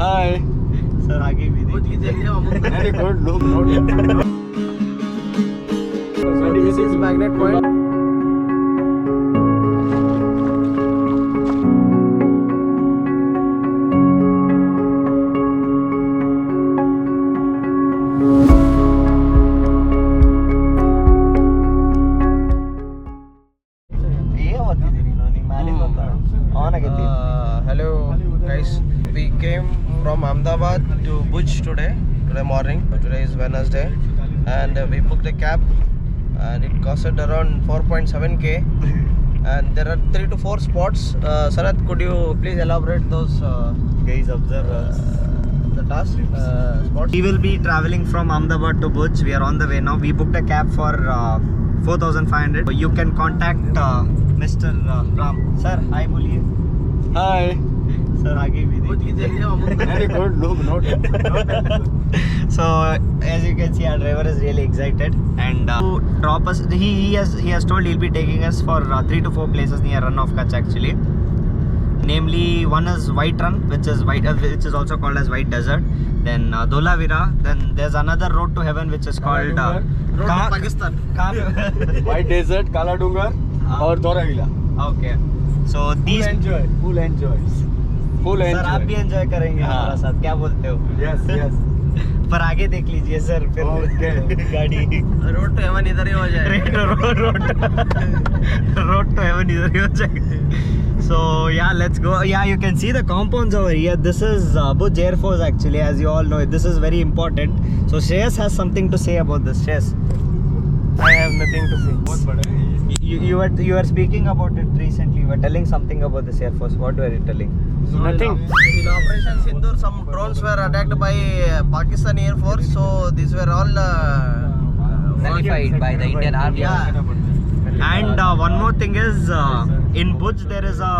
Hi sir आगे भी very good look note So this is magnet point. Hello guys, we came from Ahmedabad to Bhuj today morning. Today is Wednesday and we booked a cab and it costed around 4.7k and there are 3 to 4 spots. Sarath, could you please elaborate those guys observe the task spots? We will be traveling from Ahmedabad to Bhuj. We are on the way now. We booked a cab for 4,500. You can contact Mr. Ram. Sir, hi बोलिए. हाय Sir आगे भी very good look note So as you can see, our driver is really excited and to drop us. He has told he'll be taking us for 3 to 4 places near Run of Kutch actually. Namely, one is White Run, which is also called as White Desert. Then Dholavira. Then there's another road to heaven which is called Road to Pakistan. White Desert, Kala Dungar और Dhoravira. Okay. So these. Full enjoy. Sir आप भी enjoy करेंगे हमारा साथ, क्या बोलते हो? Yes yes पर आगे देख लीजिए सर फिर गाड़ी रोड टू हेवन इधर ही हो जाए. रोड टू हेवन इधर ही हो जाएगा. So yeah, let's go. Yeah, you can see the compounds over here. This is Bhuj Air Force actually, as you all know. This is very important. So Shreyas has something to say about this. Shreyas, I have nothing to say. बहुत बड़ा है you were speaking about it recently. You were telling something about this Air Force. What were you telling? Nothing. In Operation Sindoor, some drones were attacked by Pakistan Air Force. So these were all nullified by the Indian Army. Yeah. And one more thing is in Bhuj there is a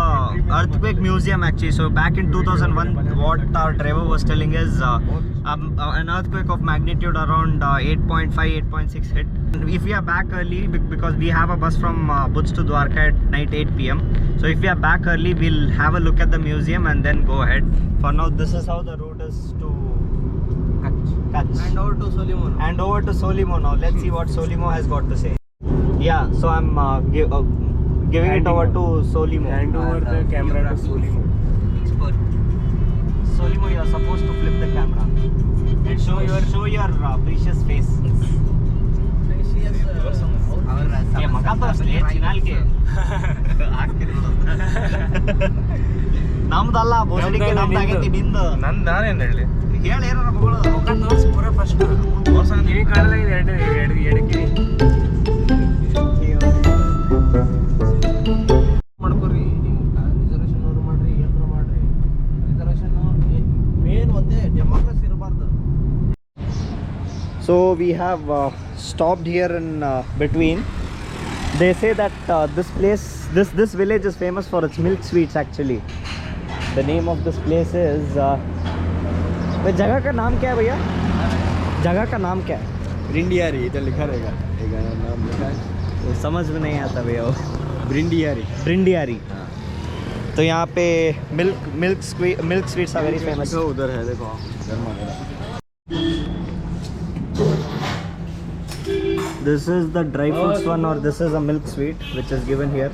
earthquake museum actually. So back in 2001, what our driver was telling is an earthquake of magnitude around 8.5, 8.6 hit. If we are back early, because we have a bus from Bhuj to Dwarka at night 8 p.m. So if we are back early, we'll have a look at the museum and then go ahead. For now, this is how the road is to Kutch. And over to Solimo. And over to Solimo now. Let's see what Solimo has got to say. Yeah, so I'm giving it over to Solimo. hand over the camera to Solimo. Solimo, you are supposed to flip the camera and show your precious face. ये मका तो असली चिनाल के ನಮ್ದಲ್ಲ ಬೋಸಡಿಕೆ ನಮ್ದಾಗೆ ತಿಂದ ನಾನೇನು ಹೇಳಿ ಹೇಳಿ ಏನೋ ಮಗಳು ಮುಖ ತೋರಿಸಿ ಪೂರ ಫಸ್ಟ್ ಕಿವಿ ಕಾಣಲಾಗಿದೆ ಎಡಕ್ಕೆ ಮಾಡ್ಕೊರಿ ರಿಸರ್ವೇಷನ್ ಅವ್ರು ಮಾಡ್ರಿ ಏನಾರ ಮಾಡ್ರಿ ರಿಸರ್ವೇಷನ್ ಮೇನ್ ಒಂದೇ ಡೆಮೋಕ್ರಸಿ ಇರಬಾರ್ದು. So we have stopped here in between. They say that this village is famous for its milk sweets actually. The name of this place is जगह का नाम क्या है भैया? जगह का नाम क्या है? ब्रिंडियारी इधर लिखा रहेगा एक नाम लिखा है वो समझ में नहीं आता भैया वो. ब्रिंडियारी हाँ. तो यहाँ पे milk sweets are very famous. उधर है देखो गर्मा गर्म. This is the dry fruits one, or this is a milk sweet which is given here.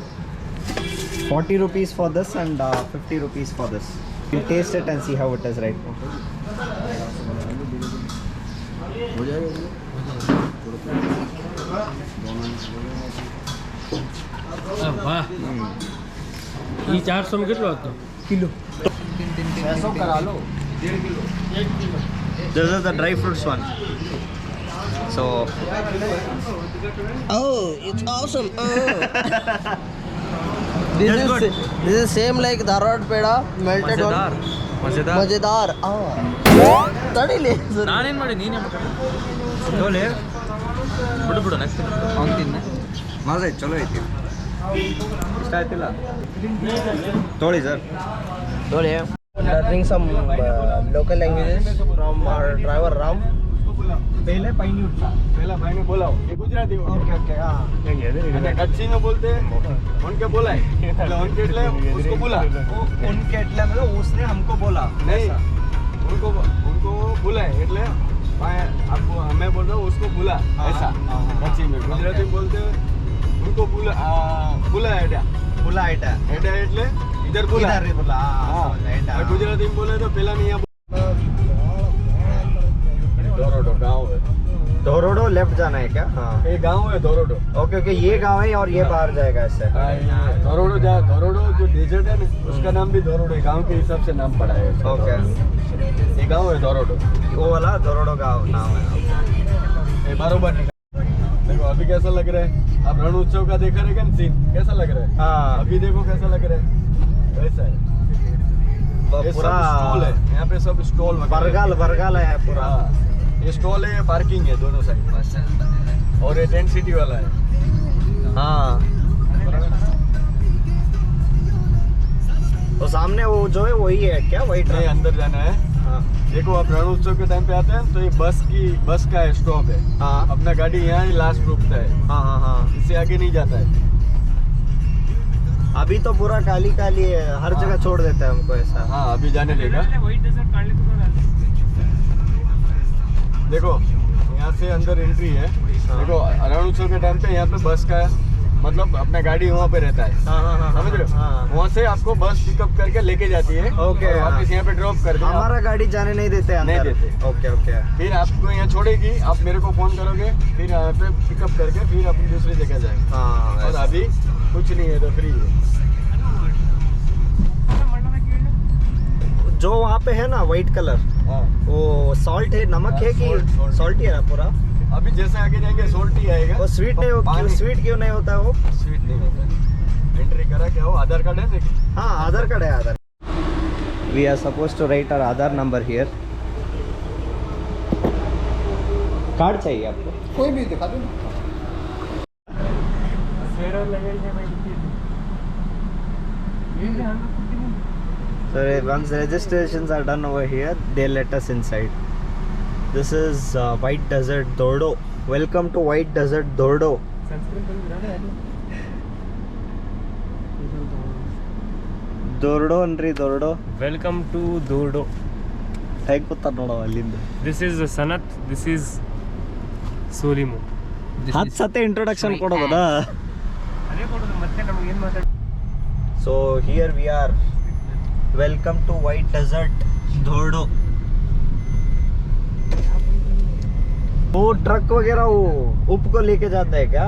40 rupees for this and 50 rupees for this. We'll taste it and see how it is right now. वाह ये 400 में कितना होता kilo 600 करा लो 1.5 kilo. This is the dry fruits one. So Oh, it's awesome. This is same like Dharwad peda melted on. ಮಜೆದಾರ್. ತಡಿಲಿ ನಾನೇನು ಮಾಡಿ ನೀನೇ tole ಬಿಡು ನೆಕ್ಸ್ಟ್ ಅವ್ನು ತಿನ್ನ ಮಜಾ ಐತೆ ಚಲೋ ಐತಿ ಇಷ್ಟ ಆಯ್ತಿಲ್ಲ ತೋಳಿ sir Dole. Learning some local languages from our driver Ram. पहले पाइनी उठा पहला भाई ने बोला ये गुजराती ओके ओके हाँ અને કચ્છી में बोलते उनके बोला है उनके એટલે उसको बोला उनके એટલે मतलब उसने हमको बोला नहीं तो उसको बुला ऐसा कच्ची में गुजराती में बोलते हैं उनको बुला बुला एडा फुल हाइट है एडा એટલે इधर बुला इधर बोला हाँ और गुजराती में बोले तो पहला नहीं यहाँ दोरोडो गाँव है धोरोडो लेफ्ट जाना है क्या? हाँ ये गाँव है दोरोडो ओके ओके ये गांव है और ये बाहर जाएगा ऐसे दोरोडो दोरोडो जो डेजर्ट है ना उसका नाम भी दोरोडो है गाँव के हिसाब से नाम पड़ा है ओके ये गाँव है दोरोडो वो वाला धोरोडो गांव नाम है ये बरोबर देखो अभी कैसा लग रहा है आप रण उत्सव का देखा रहेगा ना सीन कैसा लग रहा है हाँ अभी देखो कैसा लग रहा है वैसा है ये पूरा सब स्टॉल है यहाँ पे सब स्टॉल बरगाल बरगाल है पूरा ये स्टॉल है ये पार्किंग है दोनों साइड और ये टेंट सिटी वाला है हाँ तो सामने वो जो है वही है क्या वाइट नहीं अंदर जाना है हाँ देखो आप रण उत्सव के टाइम पे आते हैं तो ये बस का स्टॉप है हाँ अपना गाड़ी यहाँ ही लास्ट रुकता है हाँ हाँ हाँ इससे आगे नहीं जाता है अभी तो पूरा काली काली है हर जगह छोड़ देता है हमको ऐसा हाँ अभी जाने देगा देखो यहाँ से अंदर एंट्री है देखो रण उत्सव के टाइम पे यहाँ पे बस का मतलब अपना गाड़ी वहाँ पे रहता है हाँ हाँ हाँ समझ रहे हो हाँ वहाँ से आपको बस पिकअप करके लेके जाती है ओके, और वापस यहाँ पे ड्रॉप कर देगा हमारा गाड़ी जाने नहीं देते अंदर नहीं देते। ओके ओके फिर आपको यहाँ छोड़ेगी आप मेरे को फोन करोगे फिर यहाँ पे पिकअप करके फिर अपन दूसरी जगह जाएंगे हाँ और अभी कुछ नहीं है तो फ्री है जो वहाँ पे है ना वाइट कलर हाँ वो सॉल्ट है नमक है कि salt सॉल्ट ही है ना पूरा अभी जैसे आगे जाएंगे सोल्ट ही आएगा वो स्वीट नहीं क्यों स्वीट क्यों नहीं होता वो स्वीट नहीं होता एंट्री करा क्या हो आधार कार्ड है ना हाँ आधार कार्ड है Aadhaar we are suppose to write our Aadhaar number here card चाहिए आपको कोई भी दिखा दो So once registrations are done over here, they let us inside. This is White Desert Dordo. Welcome to White Desert Dordo. Dordo Andri Dordo. Welcome to Dhordo ಹೇಗೆ ಗೊತ್ತಾ ನೋಡೋ ಅಲ್ಲಿಂದ ದಿಸ್ ಇಸ್ ಸನತ್ ದಿಸ್ ಇಸ್ ಸೋಲಿಮು ಹತ್ತು ಸತೆ ಇಂಟ್ರೊಡಕ್ಷನ್ ಕೊಡೋದಾ ಅದೇ ಕೊಡೋದು ಮತ್ತೆ ನಮ್ಗೆ ಏನು ಮಾತಾಡ So here we are. Welcome to White Desert Dordo. वो ट्रक वगैरह वो उप को लेके जाता है क्या?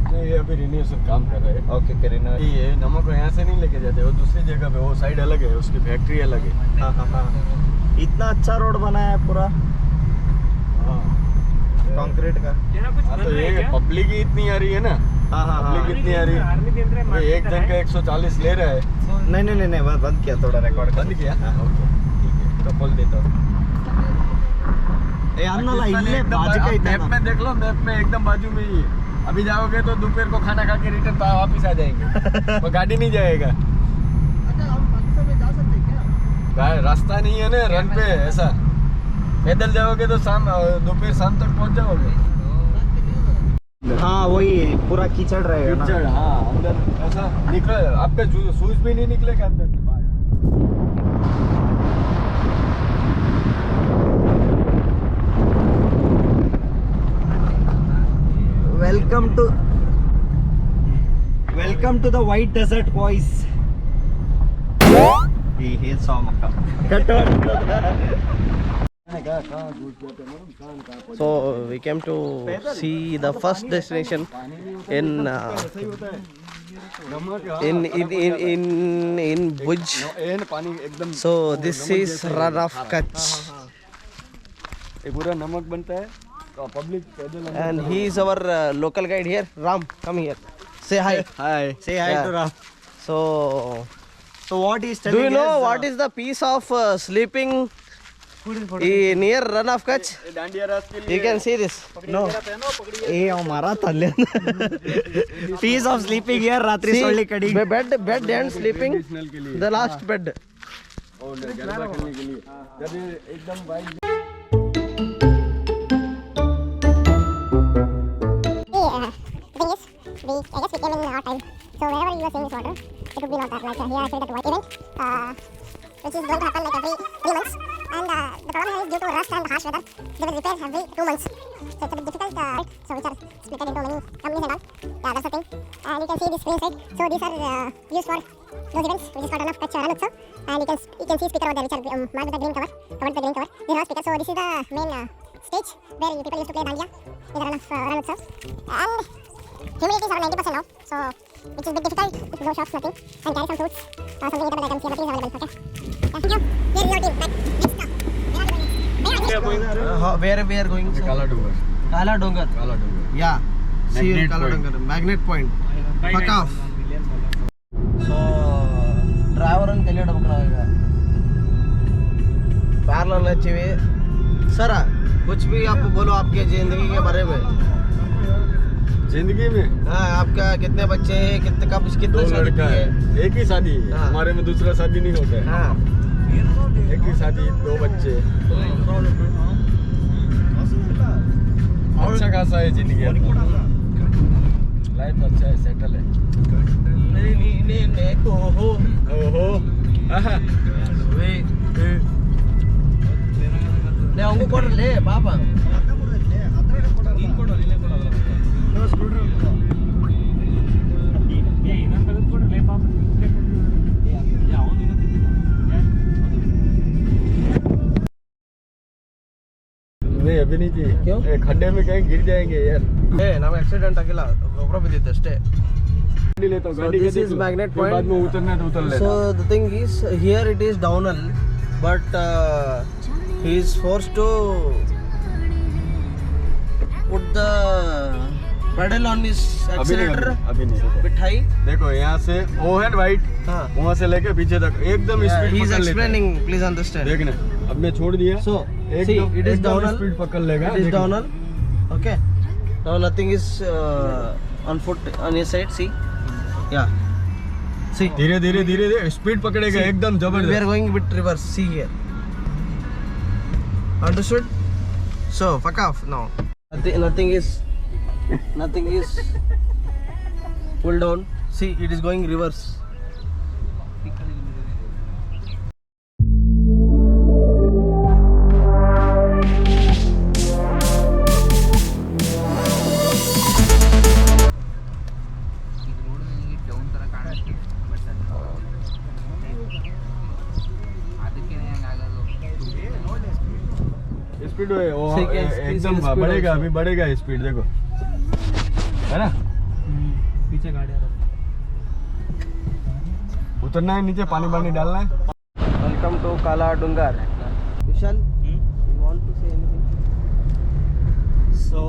नहीं ये अभी रिन्यूएशन काम कर रहे हैं ओके करीना ये नमक को यहाँ से नहीं लेके जाते वो दूसरी जगह पे वो साइड अलग है उसकी फैक्ट्री अलग है हाँ हाँ हाँ इतना अच्छा रोड बनाया है पूरा हाँ कंक्रीट का हाँ, तो ये पब्लिक ही इतनी आ रही है ना हाँ हाँ हाँ पब्लिक इतनी आ रही है ये एक जन का 140 ले रहा है नहीं नहीं नहीं नहीं बंद किया थोड़ा रिकॉर्ड बंद किया ओके ठीक है तो बोल देता हूँ ए अन्नला इल्ले एकदम बाजू का आप इतना मैप में देख लो मैप में एकदम बाजू में ही है अभी जाओगे तो दोपहर को खाना खा के रिटर्न वापस आ जाएंगे वो गाड़ी नहीं जाएगा रास्ता नहीं है ना रन पे ऐसा पैदल जाओगे तो शाम दोपहर शाम तक पहुंच जाओगे हाँ वही पूरा कीचड़ रहेगा ना कीचड़ हाँ अंदर ऐसा निकले आपका शूज भी नहीं निकलेगा अंदर के बाहर Welcome to the White Desert boys. He saw Makka. Cut on. So we came to see the first destination in Bhuj. So this is Run of Kutch, ये पूरा नमक बनता है तो पब्लिक पैदल and he is our local guide here. Ram, come here. Say hi. Hi Say hi Yeah. to Ram. So So what is do you know what is the piece of sleeping near Run of Kutch? Dandiya रास के लिए You can see this. No. ए हमारा तल्ले Piece of sleeping here रात्रि सोली कड़ी bed and sleeping. के लिए The last bed. और गरबा खेलने के लिए जब ये एकदम wide I guess we came in our time. So wherever you are seeing this water, it would be not that. Like here I say that white event, which is going to happen like every 3 months. And the The problem here is due to rust and harsh weather. They will repair every 2 months. So it's a bit difficult. So which are split into many companies and all. Yeah, that's the thing. And you can see these screens, right? So these are used for those events which is called Enough Touch Ranutsav. And you can see speaker over there which are marked with the green cover. Covered with the green cover. These are all speakers. So this is the main stage where people used to play Dandiya in the Ranutsav. And humidity is around 90% now. So which is a bit difficult. No shops, nothing. And carry some fruits. Something eatable items here. Nothing is available. Okay. Yeah, thank you. Here is our team. Back. Next stop. Where we are going? Sir? Kala Dungar. Kala Dungar. Kala Dungar. Yeah. See Magnet Kala point. Dungar. Magnet point. Fuck off. So driver and తెలియడం Naga parallel अच्छे हुए sir कुछ भी आप बोलो आपके जिंदगी के बारे में जिंदगी में हाँ आपका कितने बच्चे हैं कितने कब 2 कितने शादी लड़का की है, एक ही शादी है। हाँ। हमारे में दूसरा शादी नहीं होता है। हाँ एक ही शादी 2 बच्चे। अच्छा खासा है जिंदगी अपना। लाइफ अच्छा है, सेटल है। ओहो आहा। ले अंगू कोड ले पापा नहीं अभी नहीं चाहिए। क्यों? खड्डे में कहीं गिर जाएंगे यार। ए नाम एक्सीडेंट अकेला गोप्रो भी देते स्टे गाड़ी लेता हूँ। So गाड़ी this के is देख लो। magnet फिर point. बाद में उतरना है तो उतर लेना। So the thing is, here it is downhill, but he is forced to put the pedal on his accelerator अभी नहीं। bit high. देखो यहाँ से वो है वाइट, हाँ. वहाँ से लेके पीछे तक एकदम Yeah, स्पीड he is पकड़ लेता है। explaining. Please understand. देखना अब मैं छोड़ दिया। So एकदम see, it is एकदम downhill. स्पीड पकड़ लेगा। It is देखना। downhill. Okay. Now nothing is on foot on your side. See. Yeah. See. धीरे धीरे धीरे धीरे स्पीड पकड़ेगा See, एकदम We are जबरदस्त। going bit reverse. See here. Understood? So fuck off now. Nothing is pull down. See, it is going reverse. Speed वो See, yes, एकदम speed बढ़ेगा also. अभी बढ़ेगा स्पीड देखो है ना। पीछे गाड़ी आ रहा उतरना है नीचे पानी पानी डालना है। Welcome to Kala Dungar. Vishal, you want to say anything? So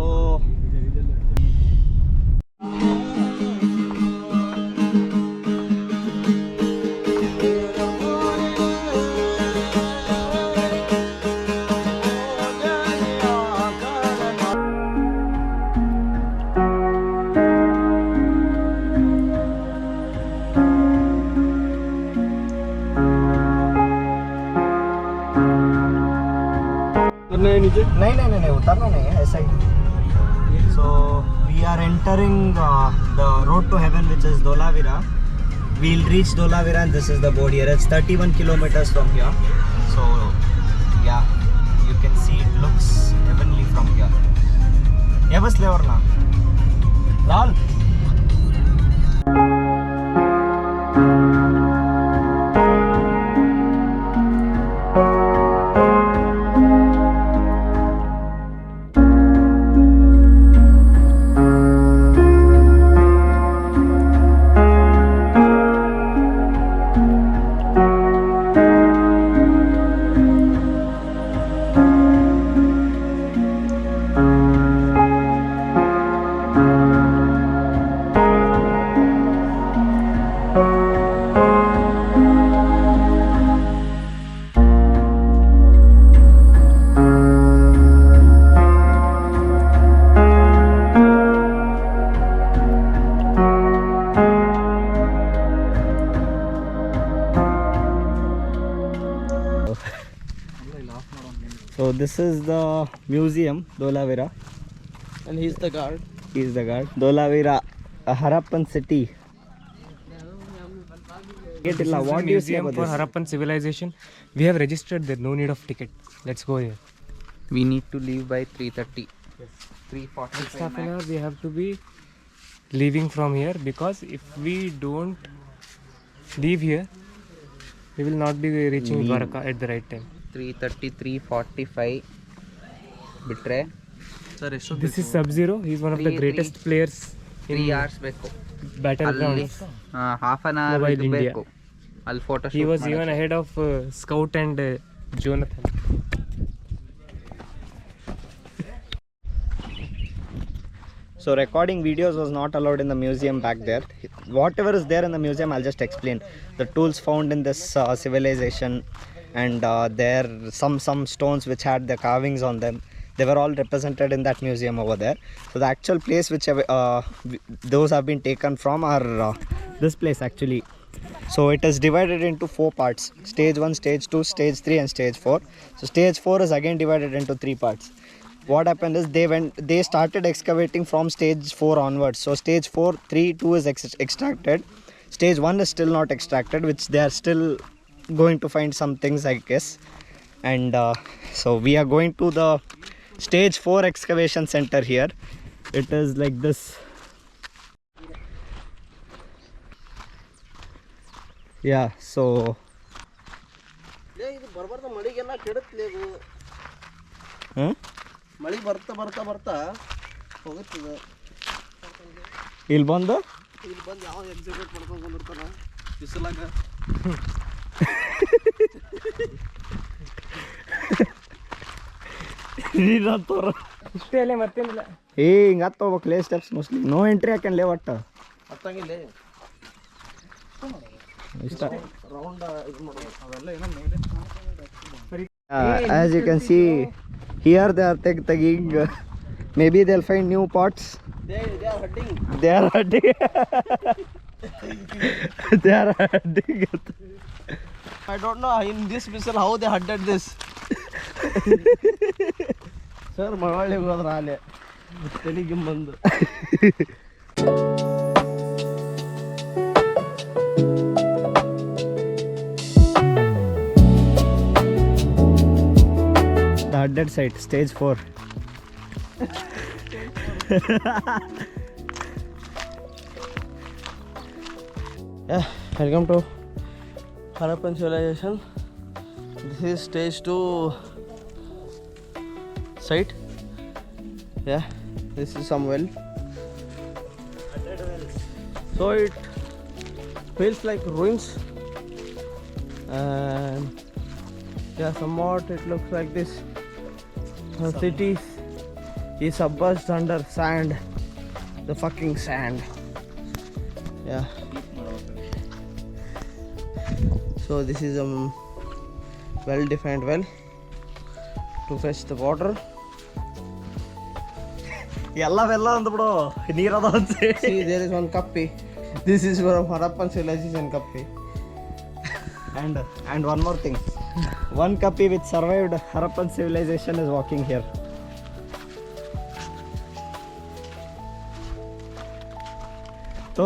उतरना है नीचे। नहीं उतरना नहीं है ऐसा ही। So we are entering the road to heaven, which is Dholavira. We'll reach Dholavira and this is the board here. It's 31 kilometers from here. So yeah, you can see it looks heavenly from here. Yeah, bas le orna. Lal. So this is the museum, Dholavira. And he's the guard. He is the guard. Dholavira, a Harappan city. This is What a do you say museum about for this? Harappan civilization. We have registered there, no need of ticket. Let's go here. We need to leave by 3:30. Yes. 3:45 Next half an max. hour we have to be leaving from here, because if we don't leave here, we will not be reaching Dwarka at the right time. 3:30, 3:45. Bitre. This is Sub-Zero. He is one of the Three- greatest players 3 in hours ಬೇಕು. ಅಲ್ಲಿ battlegrounds. half an hour Mobile India. ಬೇಕು. ಅಲ್ಲಿ photo He was even ahead of Scout and Jonathan. So recording videos was not allowed in the museum back there. Whatever is there in the museum, I'll just explain. The tools found in this civilization, and there some stones which had the carvings on them. They were all represented in that museum over there. So the actual place which those have been taken from are this place actually. So it is divided into 4 parts: stage 1, stage 2, stage 3 and stage 4. So stage 4 is again divided into 3 parts. What happened is they started excavating from stage 4 onwards. So stage 4, 3, 2 is extracted. Stage 1 is still not extracted, which they are still going to find some things, I guess. And so we are going to the stage 4 excavation center here. It is like this. Yeah, so ಇದು ಬರ್ಬಾರ್ದ ಮಳಿಗೆಲ್ಲ ಕೆಡುತ್ತಲೇ ಇದು. ಮಳಿ ಬರ್ತಾ ಬರ್ತಾ ಬರ್ತಾ ಹೋಗುತ್ತದೆ. ಇಲ್ಲಿ ಬಂದು ಇಲ್ಲಿ ಬಂದು ಯಾವ ಎಕ್ಸಿಬಿಟ್ ಮಾಡ್ಕೊಂಡು ಬಂದಿರ್ತಾನ ಬಿಸಿಲಾಗ. ಇಷ್ಟೇ ಅಲ್ಲೇ ಮತ್ತೇನಿಲ್ಲ. ಹಿಂಗೆ ಹತ್ತು ಹೋಗ್ಬೇಕಲ್ಲೇ ಸ್ಟೆಪ್ಸ್ ಮೋಸ್ಟ್ಲಿ. ನೋ ಎಂಟ್ರಿ ಹಾಕನ್ಲೇ ಒಟ್ಟು ಹತ್ತಂಗಿಲ್ಲ ಇಷ್ಟ. ರೌಂಡ್ ಇದು ಮಾಡೋದು ಅವೆಲ್ಲ ಏನೋ ಮೇಲೆ. As you can see, here they are tagging. Maybe they'll find new pots. They are hunting. They are hunting. They are hunting. I don't know in this missile how they hunted this. Sir Malavalli ಹೋದ್ರ ಅಲ್ಲೇ ತೆಲಿಗೆ ಬಂದು. The hunted site, stage 4. Yeah, welcome to Harappan civilization. This is stage 2 site. Yeah, this is some well. So it feels like ruins, and yeah, somewhat it looks like this. The city is submerged under sand, the fucking sand. Yeah. So this is a well-defined well to fetch the water. ಎಲ್ಲವೆಲ್ಲ ಅಂದ್ಬಿಡು ನೀರದ ಅನ್ಸಿ. See, there is one kappi. This is from Harappan civilization kappi. And one more thing. One kapi which survived Harappan civilization is walking here. So